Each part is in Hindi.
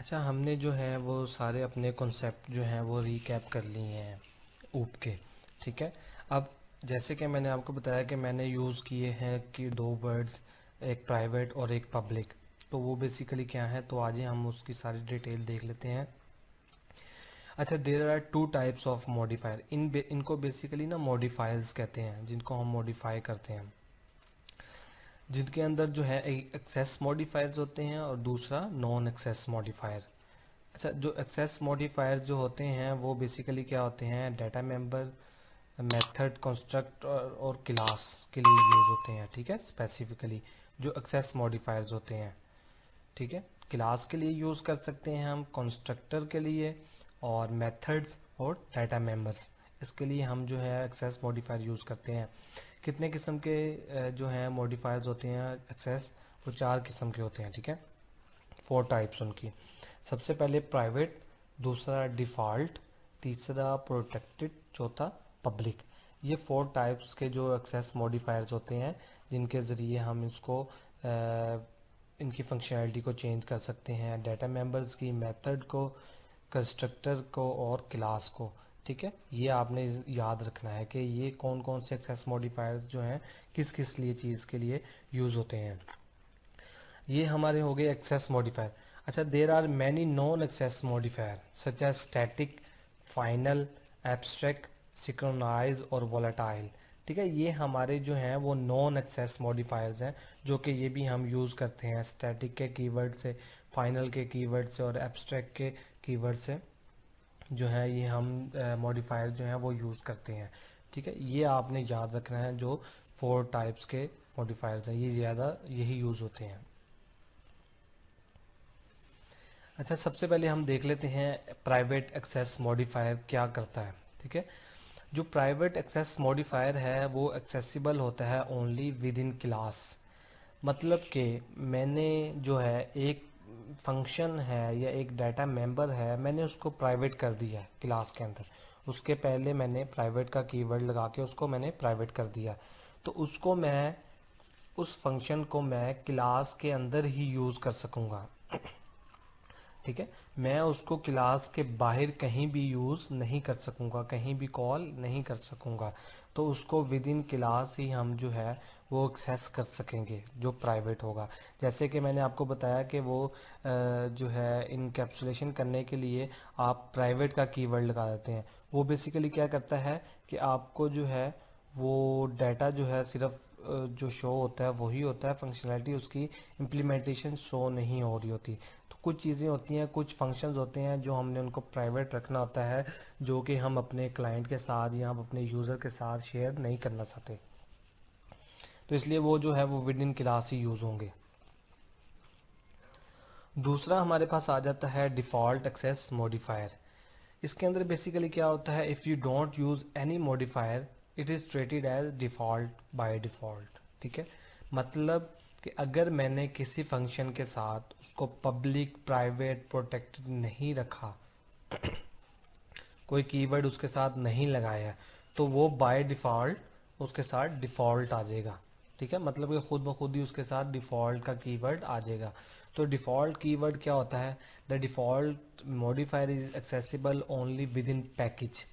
अच्छा, हमने जो है वो सारे अपने कॉन्सेप्ट जो हैं वो रिकैप कर लिए हैं ऊप के। ठीक है। अब जैसे कि मैंने आपको बताया कि मैंने यूज़ किए हैं कि दो वर्ड्स, एक प्राइवेट और एक पब्लिक। तो वो बेसिकली क्या है, तो आज ही हम उसकी सारी डिटेल देख लेते हैं। अच्छा, there are two types of modifier. इनको बेसिकली ना मॉडिफायर्स कहते हैं, जिनको हम मॉडिफाई करते हैं, जिनके अंदर जो है एक एक्सेस मॉडिफायर्स होते हैं और दूसरा नॉन एक्सेस मॉडिफायर। अच्छा, जो एक्सेस मॉडिफायर्स जो होते हैं वो बेसिकली क्या होते हैं, डाटा मेंबर, मेथड, कंस्ट्रक्ट और क्लास के लिए यूज़ होते हैं। ठीक है, स्पेसिफिकली जो एक्सेस मॉडिफायर्स होते हैं। ठीक है, क्लास के लिए यूज़ कर सकते हैं हम, कंस्ट्रक्टर के लिए, और मेथड्स और डाटा मेंबर्स, इसके लिए हम जो है एक्सेस मॉडिफायर यूज़ करते हैं। कितने किस्म के जो हैं मॉडिफायर्स होते हैं एक्सेस, वो चार किस्म के होते हैं। ठीक है, फोर टाइप्स उनकी। सबसे पहले प्राइवेट, दूसरा डिफ़ॉल्ट, तीसरा प्रोटेक्टेड, चौथा पब्लिक। ये फोर टाइप्स के जो एक्सेस मॉडिफायर्स होते हैं, जिनके ज़रिए हम इसको इनकी फंक्शनैलिटी को चेंज कर सकते हैं, डाटा मेंबर्स की, मेथड को, कंस्ट्रक्टर को और क्लास को। ठीक है, ये आपने याद रखना है कि ये कौन कौन से एक्सेस मॉडिफायर्स जो हैं किस किस लिए चीज़ के लिए यूज़ होते हैं। ये हमारे हो गए एक्सेस मॉडिफायर। अच्छा, there are many non access modifier such as static, final, abstract, synchronise और वोलेटाइल। ठीक है, ये हमारे जो हैं वो नॉन एक्सेस मॉडिफायर्स हैं, जो कि ये भी हम यूज़ करते हैं स्टैटिक के कीवर्ड से, फाइनल के कीवर्ड से और एब्स्ट्रैक्ट के कीवर्ड से जो है ये हम मॉडिफायर जो हैं वो यूज़ करते हैं। ठीक है, ये आपने याद रखना है, जो फोर टाइप्स के मॉडिफायर्स हैं ये ज़्यादा यही यूज़ होते हैं। अच्छा, सबसे पहले हम देख लेते हैं प्राइवेट एक्सेस मॉडिफायर क्या करता है। ठीक है, जो प्राइवेट एक्सेस मॉडिफायर है वो एक्सेसिबल होता है ओनली विद इन क्लास। मतलब कि मैंने जो है एक फंक्शन है या एक डाटा मेंबर है, मैंने उसको प्राइवेट कर दिया है क्लास के अंदर। उसके पहले मैंने प्राइवेट का कीवर्ड लगा के उसको मैंने प्राइवेट कर दिया, तो उसको मैं, उस फंक्शन को मैं क्लास के अंदर ही यूज़ कर सकूँगा। ठीक है, मैं उसको क्लास के बाहर कहीं भी यूज़ नहीं कर सकूँगा, कहीं भी कॉल नहीं कर सकूँगा। तो उसको विद इन क्लास ही हम जो है वो एक्सेस कर सकेंगे, जो प्राइवेट होगा। जैसे कि मैंने आपको बताया कि वो जो है इनकैप्सुलेशन करने के लिए आप प्राइवेट का कीवर्ड लगा देते हैं। वो बेसिकली क्या करता है कि आपको जो है वो डाटा जो है सिर्फ जो शो होता है वही होता है, फंक्शनैलिटी उसकी इम्प्लीमेंटेशन शो नहीं हो रही होती। तो कुछ चीज़ें होती हैं, कुछ फंक्शंस होते हैं जो हमने उनको प्राइवेट रखना होता है, जो कि हम अपने क्लाइंट के साथ या हम अपने यूज़र के साथ शेयर नहीं करना चाहते। तो इसलिए वो जो है वो with in class he use होंगे। दूसरा हमारे पास आ जाता है डिफ़ॉल्ट एक्सेस मॉडिफायर। इसके अंदर बेसिकली क्या होता है, if you don't use any modifier it is treated as default by default. ठीक है, मतलब कि अगर मैंने किसी फंक्शन के साथ उसको पब्लिक, प्राइवेट, प्रोटेक्टेड नहीं रखा, कोई कीवर्ड उसके साथ नहीं लगाया, तो वो बाय डिफ़ॉल्ट उसके साथ डिफ़ॉल्ट आ जाएगा। ठीक है, मतलब कि खुद ब खुद ही उसके साथ डिफ़ॉल्ट का कीवर्ड आ जाएगा। तो डिफ़ॉल्ट कीवर्ड क्या होता है, the default modifier is accessible only with in package.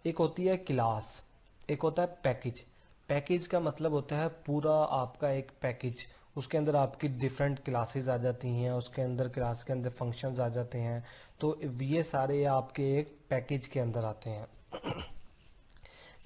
एक होती है क्लास, एक होता है पैकेज। पैकेज का मतलब होता है पूरा आपका एक पैकेज, उसके अंदर आपकी डिफरेंट क्लासेस आ जाती हैं, उसके अंदर क्लास के अंदर फंक्शंस आ जाते हैं। तो ये सारे आपके एक पैकेज के अंदर आते हैं।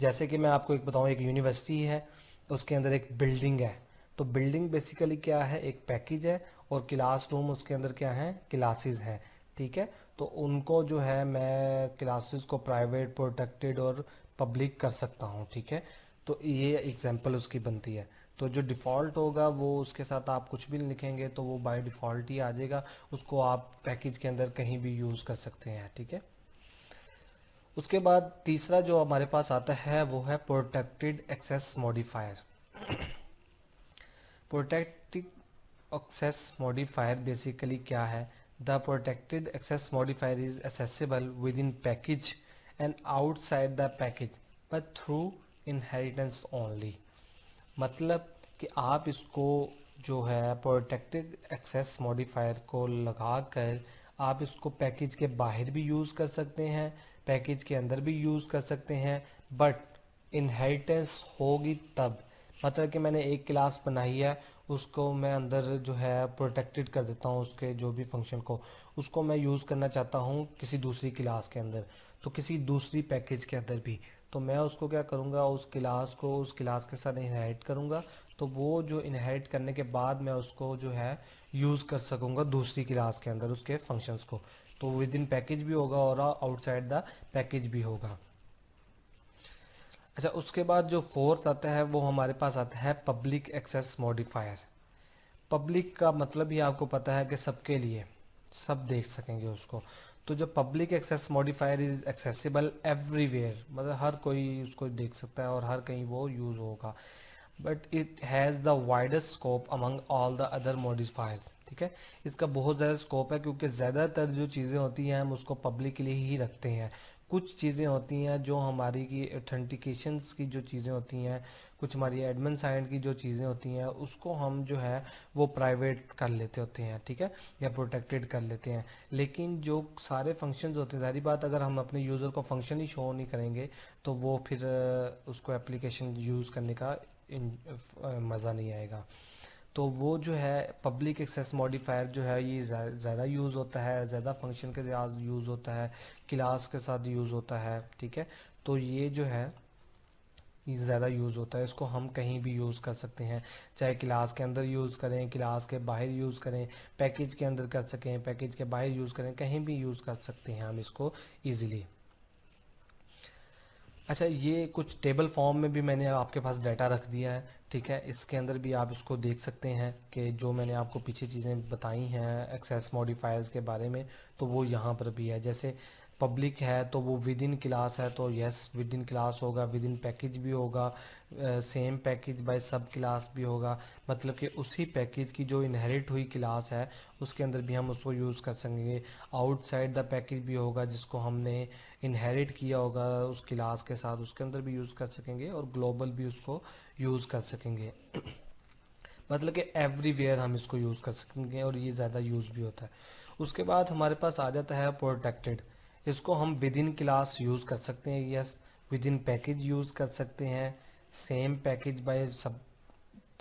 जैसे कि मैं आपको एक बताऊं, एक यूनिवर्सिटी है, उसके अंदर एक बिल्डिंग है। तो बिल्डिंग बेसिकली क्या है, एक पैकेज है, और क्लासरूम उसके अंदर क्या है, क्लासेस हैं। ठीक है, तो उनको जो है मैं क्लासेस को प्राइवेट, प्रोटेक्टेड और पब्लिक कर सकता हूँ। ठीक है, तो ये एग्जांपल उसकी बनती है। तो जो डिफ़ॉल्ट होगा वो उसके साथ आप कुछ भी नहीं लिखेंगे तो वो बाय डिफ़ॉल्ट ही आ जाएगा, उसको आप पैकेज के अंदर कहीं भी यूज़ कर सकते हैं। ठीक है, उसके बाद तीसरा जो हमारे पास आता है वो है protected access modifier. Protected access modifier basically क्या है, the protected access modifier is accessible within package and outside the package but through inheritance only. मतलब कि आप इसको जो है प्रोटेक्टेड एक्सेस मॉडिफायर को लगा कर आप इसको पैकेज के बाहर भी यूज़ कर सकते हैं, पैकेज के अंदर भी यूज़ कर सकते हैं, बट इनहेरिटेंस होगी तब, मतलब कि मैंने एक क्लास बनाई है, उसको मैं अंदर जो है प्रोटेक्टेड कर देता हूँ, उसके जो भी फंक्शन को, उसको मैं यूज़ करना चाहता हूँ किसी दूसरी क्लास के अंदर, तो किसी दूसरी पैकेज के अंदर भी, तो मैं उसको क्या करूँगा, उस क्लास को उस क्लास के साथ इनहेरिट करूँगा, तो वो जो इनहेरिट करने के बाद मैं उसको जो है यूज़ कर सकूँगा दूसरी क्लास के अंदर उसके फंक्शंस को, तो विद इन पैकेज भी होगा और आउटसाइड द पैकेज भी होगा। अच्छा, उसके बाद जो फोर्थ आता है वो हमारे पास आता है पब्लिक एक्सेस मॉडिफायर। पब्लिक का मतलब ही आपको पता है कि सबके लिए, सब देख सकेंगे उसको, तो जो public access modifier is accessible everywhere, मतलब हर कोई उसको देख सकता है और हर कहीं वो यूज़ होगा, but it has the widest scope among all the other modifiers. ठीक है, इसका बहुत ज़्यादा स्कोप है क्योंकि ज़्यादातर जो चीज़ें होती हैं हम उसको पब्लिक के लिए ही रखते हैं। कुछ चीज़ें होती हैं जो हमारी की ऑथेंटिकेशंस की जो चीज़ें होती हैं, कुछ हमारी एडमिन साइड की जो चीज़ें होती हैं उसको हम जो है वो प्राइवेट कर लेते होते हैं, ठीक है, या प्रोटेक्टेड कर लेते हैं। लेकिन जो सारे फंक्शंस होते हैं, सारी बात अगर हम अपने यूज़र को फंक्शन ही शो नहीं करेंगे तो वो फिर उसको एप्लीकेशन यूज़ करने का मज़ा नहीं आएगा। तो वो जो है पब्लिक एक्सेस मॉडिफायर जो है ये ज़्यादा यूज़ होता है, ज़्यादा फंक्शन के साथ यूज़ होता है, क्लास के साथ यूज़ होता है, ठीक है। तो ये जो है ये ज़्यादा यूज़ होता है, इसको हम कहीं भी यूज़ कर सकते हैं, चाहे क्लास के अंदर यूज़ करें, क्लास के बाहर यूज़ करें, पैकेज के अंदर कर सकें, पैकेज के बाहर यूज़ करें, कहीं भी यूज़ कर सकते हैं हम इसको ईजिली। अच्छा, ये कुछ टेबल फॉर्म में भी मैंने आपके पास डाटा रख दिया है, ठीक है, इसके अंदर भी आप इसको देख सकते हैं कि जो मैंने आपको पीछे चीज़ें बताई हैं एक्सेस मॉडिफायर्स के बारे में, तो वो यहाँ पर भी है। जैसे पब्लिक है तो वो विद इन क्लास है, तो यस विद इन क्लास होगा, विद इन पैकेज भी होगा, सेम पैकेज बाय सब क्लास भी होगा, मतलब कि उसी पैकेज की जो इनहेरिट हुई क्लास है उसके अंदर भी हम उसको यूज़ कर सकेंगे। आउटसाइड द पैकेज भी होगा, जिसको हमने इनहेरिट किया होगा उस क्लास के साथ, उसके अंदर भी यूज़ कर सकेंगे, और ग्लोबल भी उसको यूज़ कर सकेंगे। मतलब कि एवरीवेयर हम इसको यूज़ कर सकेंगे और ये ज़्यादा यूज़ भी होता है। उसके बाद हमारे पास आ जाता है प्रोटेक्टेड। इसको हम विद इन क्लास यूज़ कर सकते हैं, yes, with in package use कर सकते हैं, सेम पैकेज बाय सब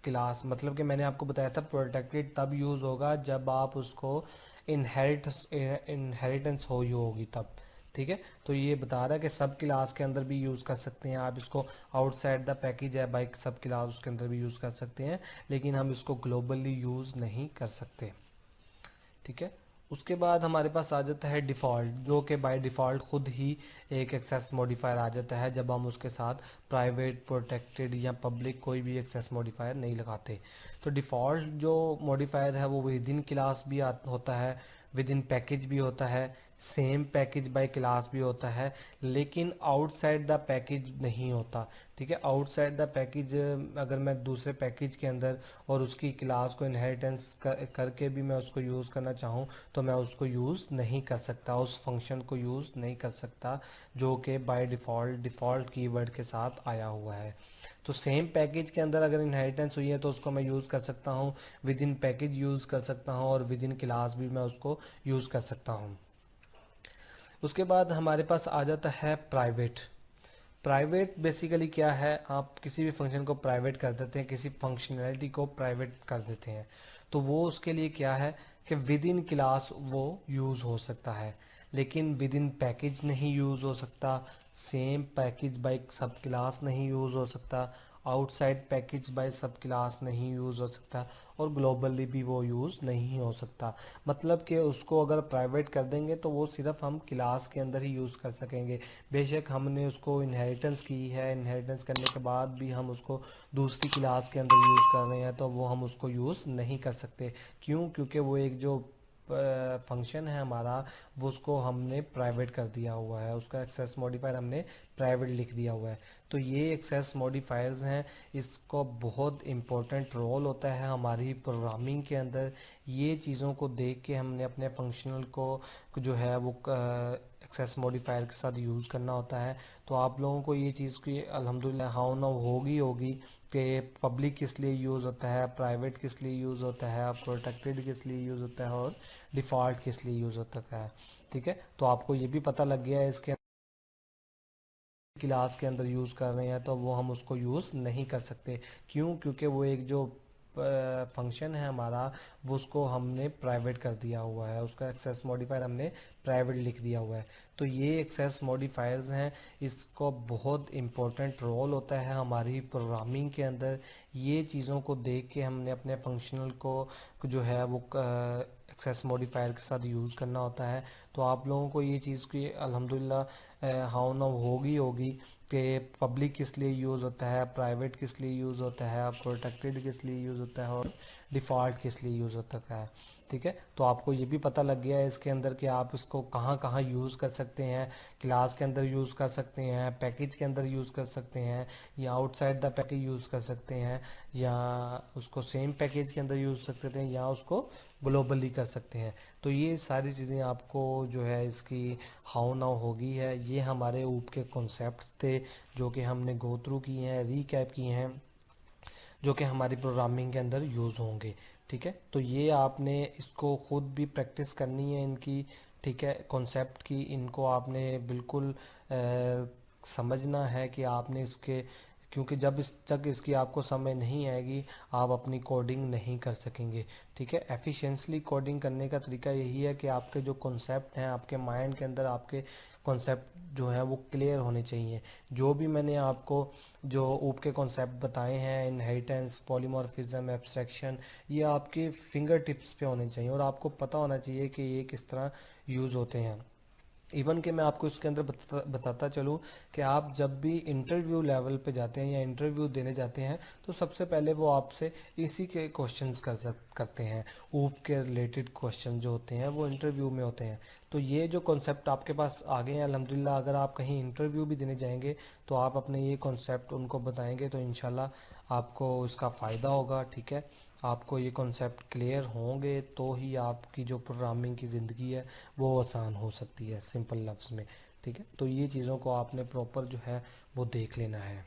क्लास, मतलब कि मैंने आपको बताया था प्रोटेक्टेड तब यूज़ होगा जब आप उसको इनहेरिटेंस हो ही होगी तब, ठीक है। तो ये बता रहा है कि सब क्लास के अंदर भी यूज़ कर सकते हैं आप इसको, आउटसाइड द पैकेज है बाइक सब क्लास उसके अंदर भी यूज़ कर सकते हैं, लेकिन हम इसको ग्लोबली यूज़ नहीं कर सकते, ठीक है। उसके बाद हमारे पास आ जाता है डिफ़ॉल्ट, जो कि बाय डिफ़ॉल्ट खुद ही एक एक्सेस मॉडिफायर आ जाता है जब हम उसके साथ प्राइवेट, प्रोटेक्टेड या पब्लिक कोई भी एक्सेस मॉडिफायर नहीं लगाते। तो डिफ़ॉल्ट जो मॉडिफायर है वो विद इन क्लास भी होता है, विद इन पैकेज भी होता है, सेम पैकेज बाय क्लास भी होता है, लेकिन आउटसाइड द पैकेज नहीं होता, ठीक है। आउटसाइड द पैकेज अगर मैं दूसरे पैकेज के अंदर और उसकी क्लास को इनहेरिटेंस करके भी मैं उसको यूज़ करना चाहूँ तो मैं उसको यूज़ नहीं कर सकता, उस फंक्शन को यूज़ नहीं कर सकता जो कि बाय डिफ़ॉल्ट कीवर्ड के साथ आया हुआ है। तो सेम पैकेज के अंदर अगर इनहेरिटेंस हुई है तो उसको मैं यूज़ कर सकता हूँ, विद इन पैकेज यूज़ कर सकता हूँ, और विद इन क्लास भी मैं उसको यूज़ कर सकता हूँ। उसके बाद हमारे पास आ जाता है प्राइवेट। प्राइवेट बेसिकली क्या है, आप किसी भी फंक्शन को प्राइवेट कर देते हैं, किसी फंक्शनैलिटी को प्राइवेट कर देते हैं, तो वो उसके लिए क्या है कि विद इन क्लास वो यूज़ हो सकता है, लेकिन विद इन पैकेज नहीं यूज़ हो सकता, सेम पैकेज बाय सब क्लास नहीं यूज़ हो सकता, आउटसाइड पैकेज बाय सब क्लास नहीं यूज़ हो सकता, और ग्लोबली भी वो यूज़ नहीं हो सकता। मतलब कि उसको अगर प्राइवेट कर देंगे तो वो सिर्फ हम क्लास के अंदर ही यूज़ कर सकेंगे। बेशक हमने उसको इनहेरिटेंस की है, इनहेरिटेंस करने के बाद भी हम उसको दूसरी क्लास के अंदर यूज़ कर रहे हैं तो वो हम उसको यूज़ नहीं कर सकते। क्यों? क्योंकि वो एक जो फंक्शन है हमारा वो उसको हमने प्राइवेट कर दिया हुआ है, उसका एक्सेस मॉडिफायर हमने प्राइवेट लिख दिया हुआ है। तो ये एक्सेस मॉडिफायर्स हैं, इसको बहुत इम्पोर्टेंट रोल होता है हमारी प्रोग्रामिंग के अंदर। ये चीज़ों को देख के हमने अपने फंक्शनल को जो है वो एक्सेस मॉडिफायर के साथ यूज़ करना होता है। तो आप लोगों को ये चीज़ की अल्हम्दुलिल्लाह हाउ ना होगी होगी कि पब्लिक किस लिए यूज़ होता है, प्राइवेट किस लिए यूज़ होता है, प्रोटेक्टेड किस लिए यूज़ होता है और डिफ़ॉल्ट किस लिए यूज़ होता है। ठीक है, तो आपको ये भी पता लग गया है इसके क्लास के अंदर यूज़ कर रहे हैं तो वो हम उसको यूज़ नहीं कर सकते। क्यों? क्योंकि वो एक जो फंक्शन है हमारा, वो उसको हमने प्राइवेट कर दिया हुआ है, उसका एक्सेस मॉडिफायर हमने प्राइवेट लिख दिया हुआ है। तो ये एक्सेस मॉडिफायर्स हैं, इसको बहुत इम्पोर्टेंट रोल होता है हमारी प्रोग्रामिंग के अंदर। ये चीज़ों को देख के हमने अपने फंक्शनल को जो है वो एक्सेस मॉडिफायर के साथ यूज़ करना होता है। तो आप लोगों को ये चीज़ की अल्हम्दुलिल्लाह हाउ ना होगी कि पब्लिक किस लिए यूज़ होता है, प्राइवेट किस लिए यूज़ होता है, प्रोटेक्टेड किस लिए यूज़ होता है और डिफ़ॉल्ट किस लिए यूज़ होता है। ठीक है, तो आपको ये भी पता लग गया है इसके अंदर कि आप इसको कहाँ कहाँ यूज़ कर सकते हैं। क्लास के अंदर यूज़ कर सकते हैं, पैकेज के अंदर यूज़ कर सकते हैं, या आउटसाइड द पैकेज यूज़ कर सकते हैं, या उसको सेम पैकेज के अंदर यूज़ कर सकते हैं, या उसको ग्लोबली कर सकते हैं। तो ये सारी चीज़ें आपको जो है इसकी हाउ नाउ होगी है, ये हमारे ऊप के कॉन्सेप्ट्स थे जो कि हमने गो थ्रू किए हैं, रीकैप किए हैं, जो कि हमारी प्रोग्रामिंग के अंदर यूज़ होंगे। ठीक है, तो ये आपने इसको ख़ुद भी प्रैक्टिस करनी है इनकी। ठीक है, कॉन्सेप्ट की इनको आपने बिल्कुल समझना है कि आपने इसके, क्योंकि जब इस तक इसकी आपको समझ नहीं आएगी आप अपनी कोडिंग नहीं कर सकेंगे। ठीक है, एफिशिएंटली कोडिंग करने का तरीका यही है कि आपके जो कॉन्सेप्ट हैं आपके माइंड के अंदर, आपके कॉन्सेप्ट जो है वो क्लियर होने चाहिए। जो भी मैंने आपको जो ऊप के कॉन्सेप्ट बताए हैं, इनहेरिटेंस, पॉलीमॉर्फिज्म, एब्स्ट्रैक्शन, ये आपके फिंगर टिप्स पे होने चाहिए और आपको पता होना चाहिए कि ये किस तरह यूज़ होते हैं। इवन कि मैं आपको इसके अंदर बताता चलूँ कि आप जब भी इंटरव्यू लेवल पे जाते हैं या इंटरव्यू देने जाते हैं तो सबसे पहले वो आपसे इसी के क्वेश्चंस करते हैं। ऊप के रिलेटेड क्वेश्चन जो होते हैं वो इंटरव्यू में होते हैं। तो ये जो कॉन्सेप्ट आपके पास आ गए हैं अल्हम्दुलिल्लाह, अगर आप कहीं इंटरव्यू भी देने जाएंगे तो आप अपने ये कॉन्सेप्ट उनको बताएंगे तो इंशाल्लाह आपको इसका फ़ायदा होगा। ठीक है, आपको ये कॉन्सेप्ट क्लियर होंगे तो ही आपकी जो प्रोग्रामिंग की ज़िंदगी है वो आसान हो सकती है, सिंपल लफ्ज़ में। ठीक है, तो ये चीज़ों को आपने प्रॉपर जो है वो देख लेना है।